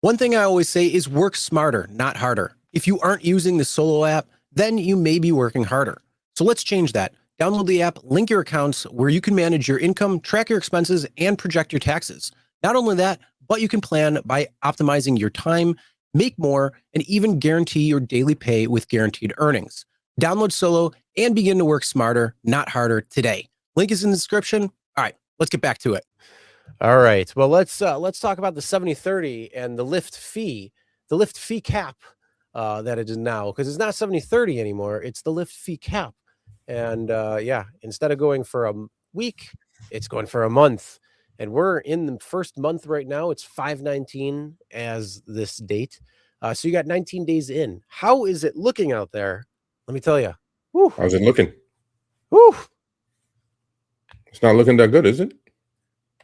One thing I always say is work smarter, not harder. If you aren't using the Solo app, then you may be working harder. So let's change that. Download the app, link your accounts where you can manage your income, track your expenses, and project your taxes. Not only that, but you can plan by optimizing your time, make more, and even guarantee your daily pay with guaranteed earnings. Download Solo and begin to work smarter, not harder today. Link is in the description. All right, let's get back to it. All right. Well, let's talk about the 70/30 and the Lyft fee cap that it is now, because it's not 70/30 anymore. It's the Lyft fee cap. And yeah, instead of going for a week, it's going for a month. And we're in the first month right now. It's 5/19 as this date. So you got 19 days in. How is it looking out there? Let me tell you. Whew. How's it looking? Whew. It's not looking that good, is it?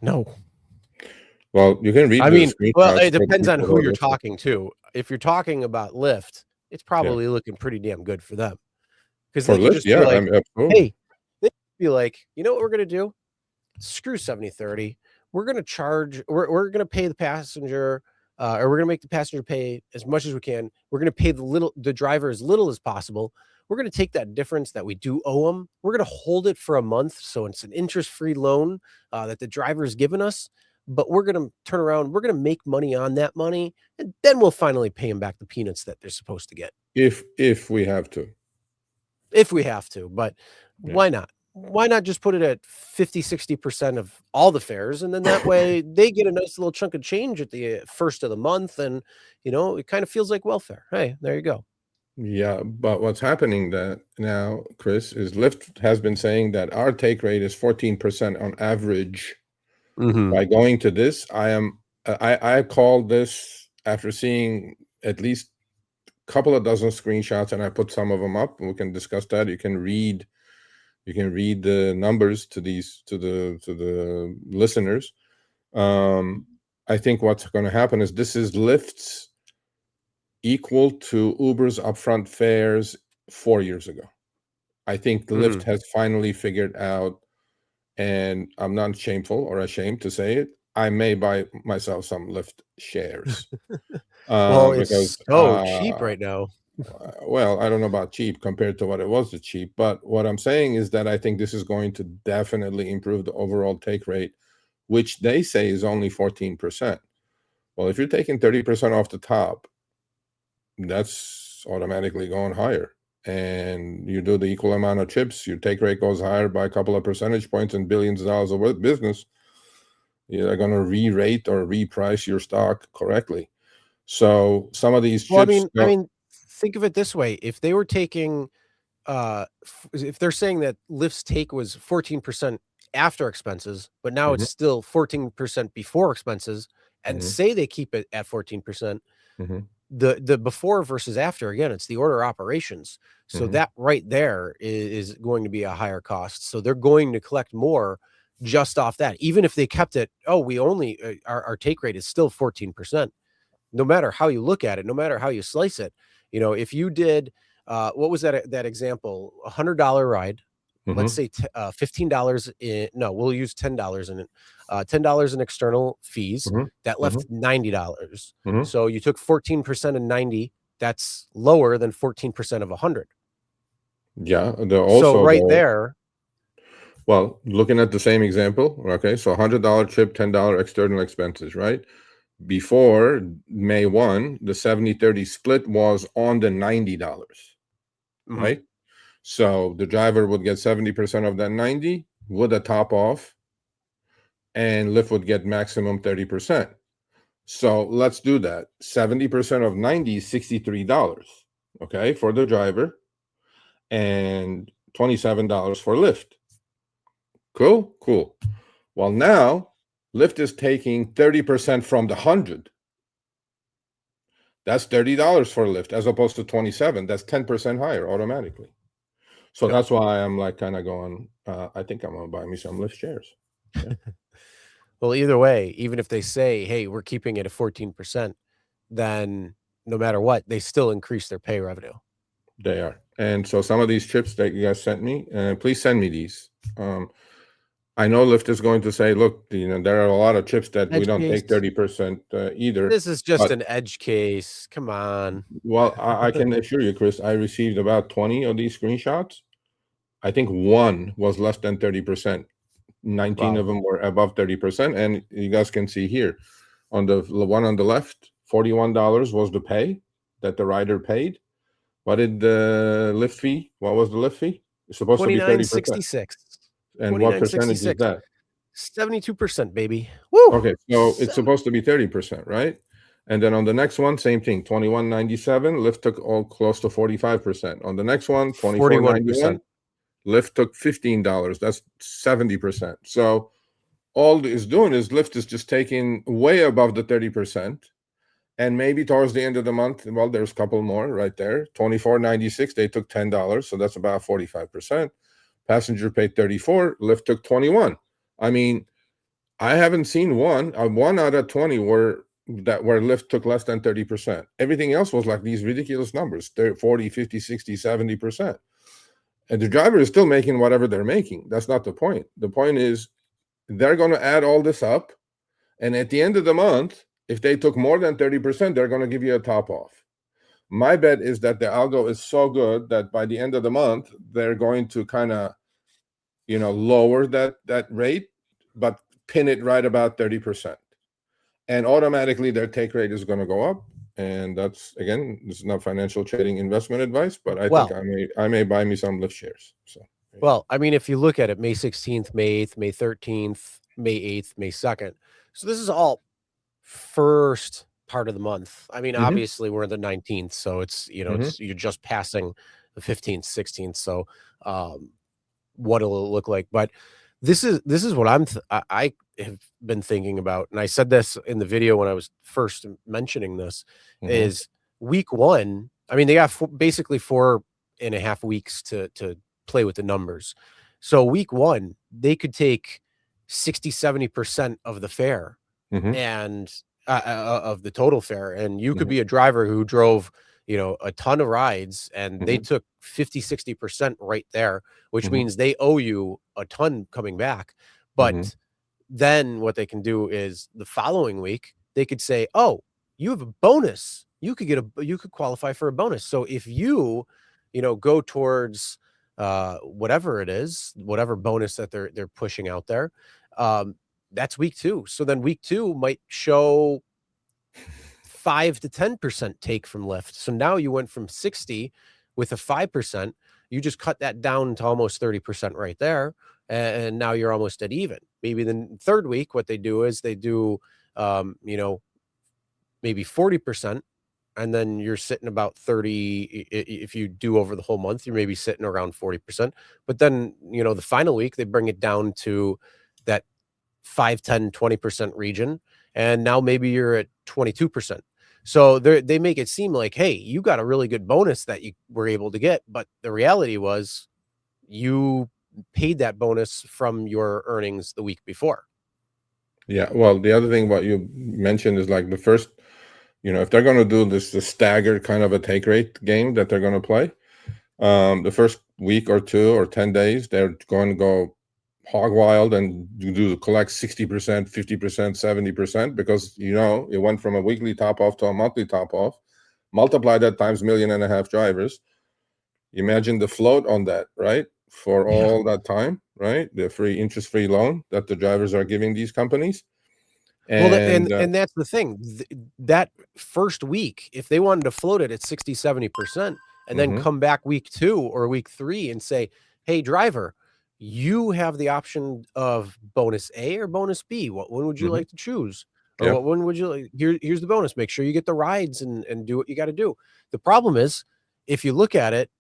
No. Well, you can read. I mean, well, it depends on who you're talking to. If you're talking about Lyft, it's probably looking pretty damn good for them. Because they could just be like, hey, they could be like, you know what we're going to do? Screw 70/30. We're going to charge, we're going to pay the passenger, or we're going to make the passenger pay as much as we can. We're going to pay the driver as little as possible. We're going to take that difference that we do owe them. We're going to hold it for a month. So it's an interest-free loan that the driver has given us. But we're going to turn around. We're going to make money on that money. And then we'll finally pay them back the peanuts that they're supposed to get. If we have to. If we have to. But why not? Why not just put it at 50-60% of all the fares? And then that way they get a nice little chunk of change at the first of the month. And, you know, it kind of feels like welfare. Hey, there you go. Yeah, but what's happening that now, Chris, is Lyft has been saying that our take rate is 14% on average. By going to this, I called this after seeing at least a couple of dozen screenshots, and I put some of them up, and we can discuss that. You can read the numbers to the listeners. I think what's going to happen is this is Lyft's equal to Uber's upfront fares 4 years ago. I think Lyft has finally figured out, and I'm not shameful or ashamed to say it, I may buy myself some Lyft shares. Well, it's so cheap right now. Well, I don't know about cheap compared to what it was cheap, but what I'm saying is that I think this is going to definitely improve the overall take rate, which they say is only 14%. Well, if you're taking 30% off the top, that's automatically going higher. And you do the equal amount of chips, your take rate goes higher by a couple of percentage points and billions of dollars of business. You're going to re-rate or reprice your stock correctly. So some of these chips. Well, I mean, think of it this way: if they were taking, if they're saying that Lyft's take was 14% after expenses, but now it's still 14% before expenses, and say they keep it at 14%. The before versus after, again, it's the order operations. So that right there is going to be a higher cost. So they're going to collect more just off that. Even if they kept it, we only, our take rate is still 14%. No matter how you look at it, no matter how you slice it, you know, if you did, what was that example? $100 ride. Let's say $15 in, no, we'll use $10 in it. $10 in external fees. That left $90. So you took 14% of 90. That's lower than 14% of 100. Yeah. Also, so right there. Well, looking at the same example, okay, so $100 chip, $10 external expenses, right? Before May 1, the 70/30 split was on the $90, right? So the driver would get 70% of that 90 with a top off, and Lyft would get maximum 30%. So let's do that. 70% of 90 is $63, okay, for the driver, and $27 for Lyft. Cool. Well, now Lyft is taking 30% from the 100. That's $30 for Lyft as opposed to 27. That's 10% higher automatically. So that's why I'm like kind of going, I think I'm going to buy me some Lyft shares. Yeah. Well, either way, even if they say, hey, we're keeping it at 14%, then no matter what, they still increase their pay revenue. They are. And so some of these chips that you guys sent me, please send me these. I know Lyft is going to say, look, there are a lot of trips that we Edge don't take case. 30% either. This is just but- an edge case. Come on. Well, I can assure you, Chris, I received about 20 of these screenshots. I think one was less than 30%. 19 Wow. of them were above 30%. And you guys can see here on the one on the left, $41 was the pay that the rider paid. What did the Lyft fee? What was the Lyft fee? It's supposed to be 30%. $29.66. And what percentage is that? 72%, baby. Woo! Okay, so it's supposed to be 30%, right? And then on the next one, same thing, $21.97. Lyft took all close to 45%. On the next one, $24.91. Lyft took $15. That's 70%. So all it's doing is Lyft is just taking way above the 30%. And maybe towards the end of the month, well, there's a couple more right there. $24.96, they took $10. So that's about 45%. Passenger paid $34, Lyft took $21. I mean, I haven't seen one out of 20 where Lyft took less than 30%. Everything else was like these ridiculous numbers, 40, 50, 60, 70%. And the driver is still making whatever they're making. That's not the point. The point is they're going to add all this up. And at the end of the month, if they took more than 30%, they're going to give you a top off. My bet is that the algo is so good that by the end of the month, they're going to kind of, lower that rate, but pin it right about 30%. And automatically their take rate is going to go up. And that's, again, this is not financial trading investment advice, but I think I may buy me some Lyft shares. So, well, I mean, if you look at it, May 16th, May 8th, May 13th, May 8th, May 2nd. So this is all first part of the month. I mean, obviously we're the 19th, so it's, you're just passing the 15th, 16th. So what it'll look like. But this is what I have been thinking about. And I said this in the video when I was first mentioning this is week one. I mean, they got basically 4.5 weeks to play with the numbers. So week one, they could take 60-70% of the fare and of the total fare. And you could be a driver who drove, a ton of rides and they took 50-60% right there, which means they owe you a ton coming back. But then what they can do is the following week, they could say, oh, you have a bonus. You could qualify for a bonus. So if you, go towards whatever it is, whatever bonus that they're pushing out there, that's week two. So then week two might show 5 to 10% take from Lyft. So now you went from 60 with a 5%. You just cut that down to almost 30% right there. And now you're almost at even. Maybe the third week, what they do is they do, maybe 40%. And then you're sitting about 30. If you do over the whole month, you're maybe sitting around 40%. But then, the final week, they bring it down to that 5, 10, 20% region. And now maybe you're at 22%. So they make it seem like, hey, you got a really good bonus that you were able to get. But the reality was you paid that bonus from your earnings the week before. Yeah. Well, the other thing what you mentioned is like the first, if they're going to do the staggered kind of a take rate game that they're going to play, the first week or 2 or 10 days, they're going to go hog wild and collect 60%, 50%, 70%, because it went from a weekly top off to a monthly top off. Multiply that times 1.5 million drivers. Imagine the float on that, right? For all that time, right? The free interest-free loan that the drivers are giving these companies. And that's the thing. That first week, if they wanted to float it at 60-70% and then come back week 2 or week 3 and say, hey, driver, you have the option of bonus A or bonus B. What one would you like to choose? Or what one would you like? Here's the bonus. Make sure you get the rides and do what you got to do. The problem is, if you look at it,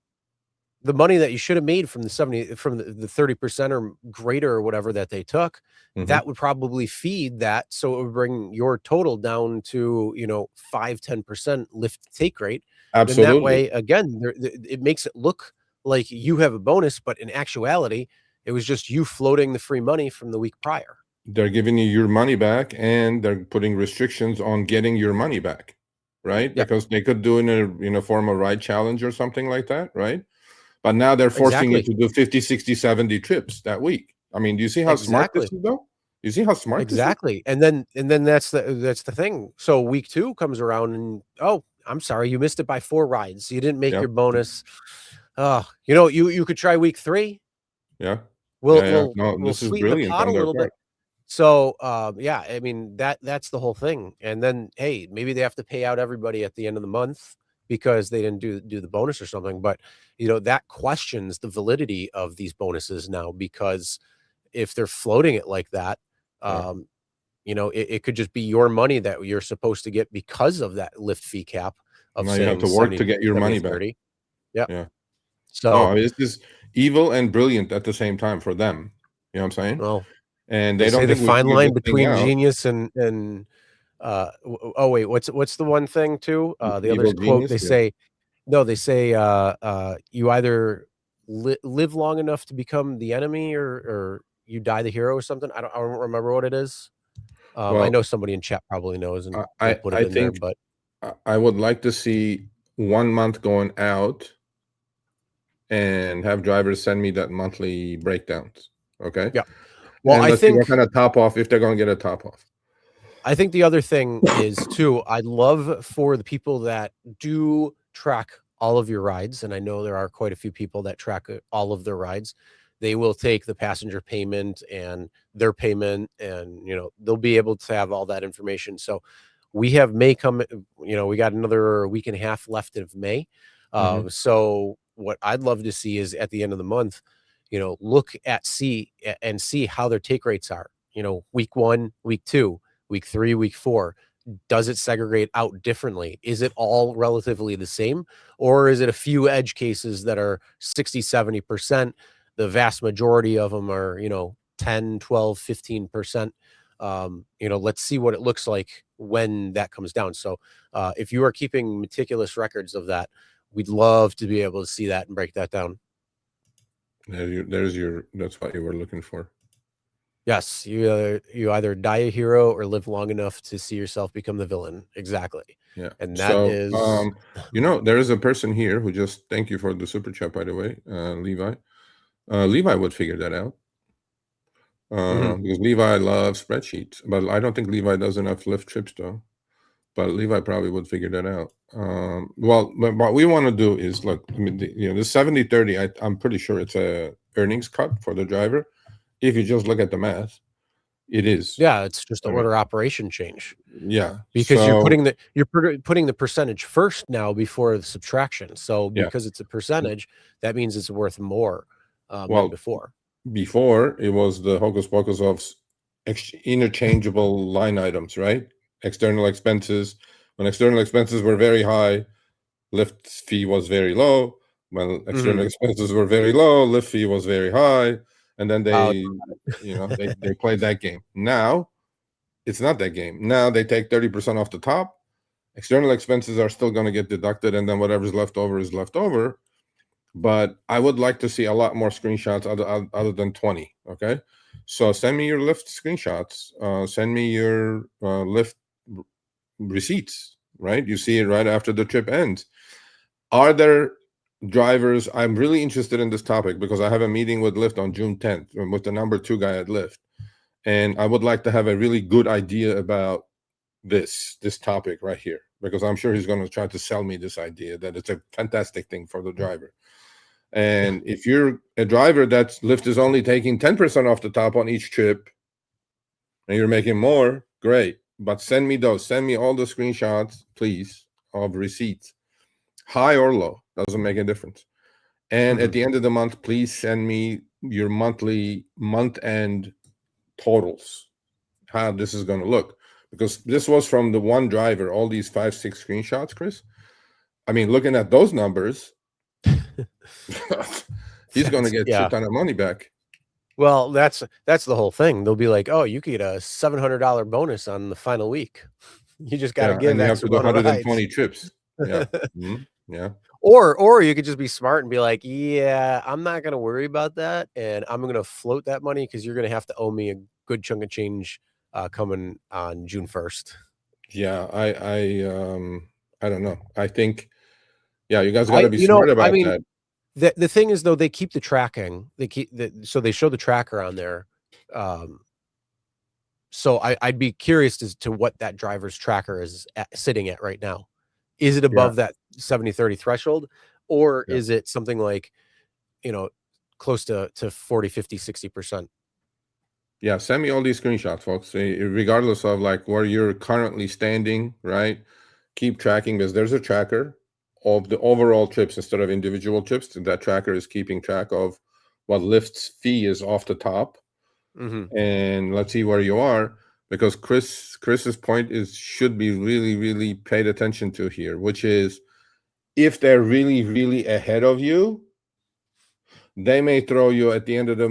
the money that you should have made from the 30% or greater or whatever that they took, that would probably feed that. So it would bring your total down to, 5-10% Lyft take rate. Absolutely. And that way, again, it makes it look like you have a bonus, but in actuality, it was just you floating the free money from the week prior. They're giving you your money back and they're putting restrictions on getting your money back, right? Yep. Because they could do it in a form of ride challenge or something like that, right? But now they're forcing you to do 50, 60, 70 trips that week. I mean, do you see how smart this is, though? You see how smart this is? Exactly. And then that's the thing. So week 2 comes around and, oh, I'm sorry, you missed it by 4 rides. You didn't make Yeah. your bonus. Oh, you know, you could try week 3. Yeah. We'll No, this is sweeten the brilliant pot a on their little bit. part. So, yeah, I mean, that's the whole thing. And then, hey, maybe they have to pay out everybody at the end of the month because they didn't do the bonus or something. But, you know, that questions the validity of these bonuses now, because if they're floating it like that, Yeah. you know, it could just be your money that you're supposed to get because of that Lyft fee cap of Now you have saying to work 70 to get your 70, money back. 30. Yep. Yeah. So, No, this is evil and brilliant at the same time for them. You know what I'm saying? well, And they they say don't the think we fine figured line this thing between out. genius and oh wait, what's the one thing too? The Evil other's quote. genius. They Yeah. say no. They say you either live long enough to become the enemy, or you die the hero, or something. I don't remember what it is. I Well, know somebody in chat probably knows and will put it I in there, think but I would like to see 1 month going out and have drivers send me that monthly breakdowns. Okay. yeah. Well, And I let's see what think kind of top off, if they're going to get a top off. the other thing is too, I'd love for the people that do track all of your rides, and I know there are quite a few people that track all of their rides. They will take the passenger payment and their payment, and, you know, they'll be able to have all that information. So we have May come, you know, we got another week and a half left of May. Mhm. So what I'd love to see is at the end of the month, you know, look at see how their take rates are. You know, week 1, week 2, week 3, week 4. Does it segregate out differently? Is it all relatively the same? Or is it a few edge cases that are 60, 70%? The vast majority of them are, you know, 10, 12, 15%. You know, let's see what it looks like when that comes down. So if you are keeping meticulous records of that, we'd love to be able to see that and break that down. That's what you were looking for. Yes, you either die a hero or live long enough to see yourself become the villain. Exactly. Yeah. And that So, is you know, there is a person here who just, thank you for the super chat, by the way, Levi. Levi would figure that out. Because Levi loves spreadsheets, but I don't think Levi does enough Lyft trips though. But Levi probably would figure that out. Well, but what we want to do is look. I mean, you know, the 70-30. I'm pretty sure it's a earnings cut for the driver. If you just look at the math, it is. yeah, it's just the I mean, order operation change. yeah, Because so you're putting the percentage first now before the subtraction. So yeah. because it's a percentage, that means it's worth more than Well, before. before it was the hocus pocus of interchangeable line items, right? External expenses. When external expenses were very high, Lyft fee was very low. When external expenses were very low, Lyft fee was very high. And then they, you know, they played that game. Now it's not that game. Now they take 30% off the top. External expenses are still going to get deducted, and then whatever's left over is left over. But I would like to see a lot more screenshots other than 20. Okay, so send me your Lyft screenshots. Send me your Lyft receipts. Right, you see it right after the trip ends. Are there drivers? I'm really interested in this topic because I have a meeting with Lyft on June 10th with the number 2 guy at Lyft, and I would like to have a really good idea about this topic right here, because I'm sure he's going to try to sell me this idea that it's a fantastic thing for the driver. And if you're a driver that's Lyft is only taking 10% off the top on each trip and you're making more, great. But send me all the screenshots, please, of receipts, high or low, doesn't make a difference. And at the end of the month, please send me your monthly month-end totals, how this is going to look. Because this was from the one driver, all these 5-6 screenshots, Chris. I mean, looking at those numbers, he's going to get a shit ton of money back. Well, that's the whole thing. They'll be like, "Oh, you get a $700 bonus on the final week. You just got to give and you have X to do amount of 120 rides." trips. Yeah, yeah. Or you could just be smart and be like, "Yeah, I'm not going to worry about that, and I'm going to float that money because you're going to have to owe me a good chunk of change coming on June 1st." Yeah, I don't know. I think, yeah, you guys got to be smart about that. The thing is, though, they keep the tracking. So they show the tracker on there. So I'd be curious as to what that driver's tracker is sitting at right now. Is it above that 70-30 threshold, or is it something like, close to 40, 50, 60%? Yeah, send me all these screenshots, folks. Regardless of like where you're currently standing, right? Keep tracking, because there's a tracker of the overall trips instead of individual trips. That tracker is keeping track of what Lyft's fee is off the top. And let's see where you are, because Chris's point should be really, really paid attention to here, which is if they're really, really ahead of you, they may throw you at the end of the,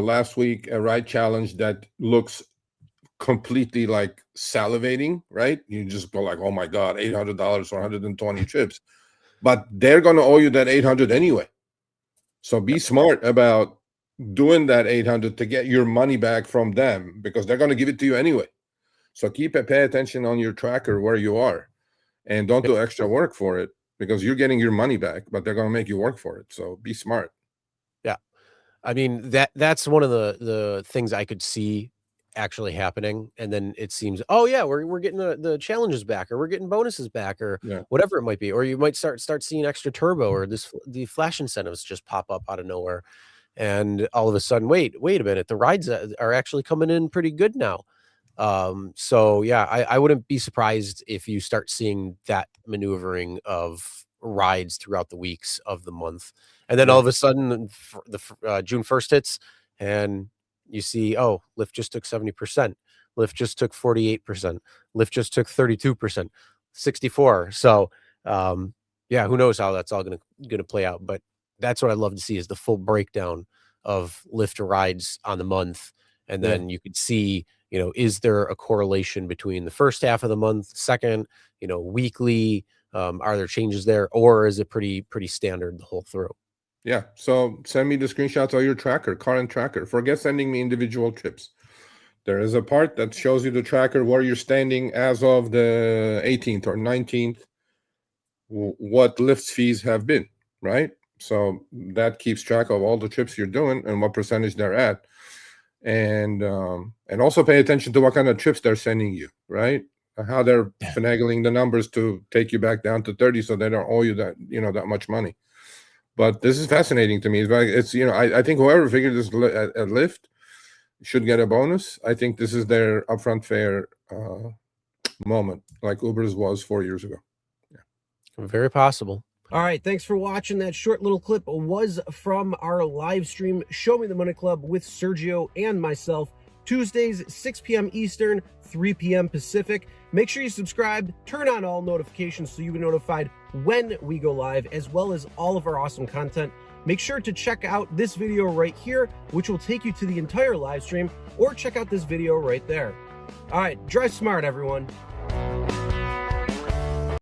last week, a ride challenge that looks completely like salivating, right? You just go like, oh my God, $800 for 120 trips, but they're going to owe you that 800 anyway. So be smart about doing that 800 to get your money back from them, because they're going to give it to you anyway. So pay attention on your tracker where you are, and don't do extra work for it, because you're getting your money back, but they're going to make you work for it. So be smart. Yeah. I mean, that's one of the things I could see actually happening. And then it seems, oh yeah, we're getting the challenges back, or we're getting bonuses back, or whatever it might be. Or you might start seeing extra turbo, or the flash incentives just pop up out of nowhere. And all of a sudden, wait a minute, the rides are actually coming in pretty good now. So yeah, I wouldn't be surprised if you start seeing that maneuvering of rides throughout the weeks of the month. And then all of a sudden the June 1st hits, and you see, oh, Lyft just took 70%. Lyft just took 48%. Lyft just took 32%, 64. So, yeah, who knows how that's all going to play out. But that's what I'd love to see, is the full breakdown of Lyft rides on the month. And then you could see, is there a correlation between the first half of the month, second, weekly, are there changes there, or is it pretty standard the whole through? Yeah. So send me the screenshots of your tracker, current tracker. Forget sending me individual trips. There is a part that shows you the tracker where you're standing as of the 18th or 19th, what Lyft's fees have been, right? So that keeps track of all the trips you're doing and what percentage they're at. And also pay attention to what kind of trips they're sending you, right? How they're finagling the numbers to take you back down to 30, so they don't owe you that, that much money. But this is fascinating to me. It's I think whoever figured this at Lyft should get a bonus. I think this is their upfront fare moment, like Uber's was 4 years ago. Yeah. Very possible. All right, thanks for watching. That short little clip was from our live stream, Show Me the Money Club, with Sergio and myself, Tuesdays, 6 p.m. Eastern, 3 p.m. Pacific. Make sure you subscribe, turn on all notifications so you'll be notified when we go live, as well as all of our awesome content. Make sure to check out this video right here, which will take you to the entire live stream, or check out this video right there. All right, drive smart, everyone.